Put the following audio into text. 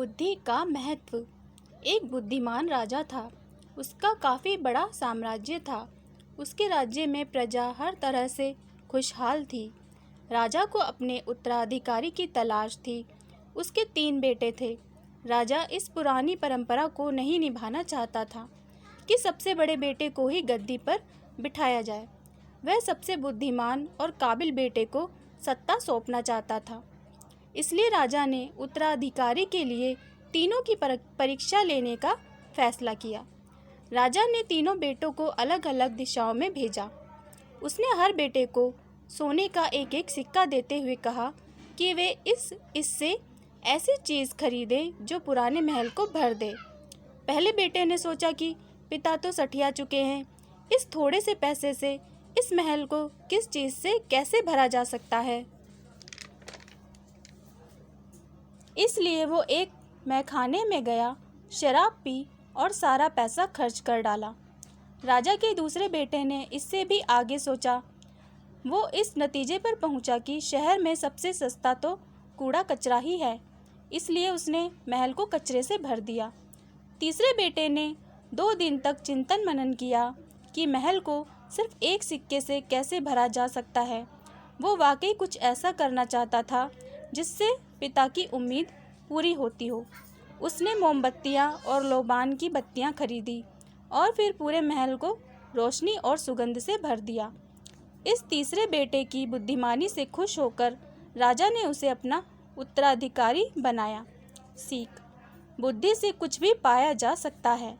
बुद्धि का महत्व। एक बुद्धिमान राजा था। उसका काफ़ी बड़ा साम्राज्य था। उसके राज्य में प्रजा हर तरह से खुशहाल थी। राजा को अपने उत्तराधिकारी की तलाश थी। उसके 3 बेटे थे। राजा इस पुरानी परंपरा को नहीं निभाना चाहता था कि सबसे बड़े बेटे को ही गद्दी पर बिठाया जाए। वह सबसे बुद्धिमान और काबिल बेटे को सत्ता सौंपना चाहता था। इसलिए राजा ने उत्तराधिकारी के लिए तीनों की परीक्षा लेने का फैसला किया। राजा ने तीनों बेटों को अलग अलग दिशाओं में भेजा। उसने हर बेटे को सोने का एक एक सिक्का देते हुए कहा कि वे इससे ऐसी चीज़ खरीदें जो पुराने महल को भर दे। पहले बेटे ने सोचा कि पिता तो सठिया चुके हैं, इस थोड़े से पैसे से इस महल को किस चीज़ से कैसे भरा जा सकता है। इसलिए वो एक मैखाने में गया, शराब पी और सारा पैसा खर्च कर डाला। राजा के दूसरे बेटे ने इससे भी आगे सोचा। वो इस नतीजे पर पहुंचा कि शहर में सबसे सस्ता तो कूड़ा कचरा ही है। इसलिए उसने महल को कचरे से भर दिया। तीसरे बेटे ने 2 दिन तक चिंतन मनन किया कि महल को सिर्फ एक सिक्के से कैसे भरा जा सकता है। वो वाकई कुछ ऐसा करना चाहता था जिससे पिता की उम्मीद पूरी होती हो। उसने मोमबत्तियाँ और लोबान की बत्तियाँ खरीदी और फिर पूरे महल को रोशनी और सुगंध से भर दिया। इस तीसरे बेटे की बुद्धिमानी से खुश होकर राजा ने उसे अपना उत्तराधिकारी बनाया। सीख: बुद्धि से कुछ भी पाया जा सकता है।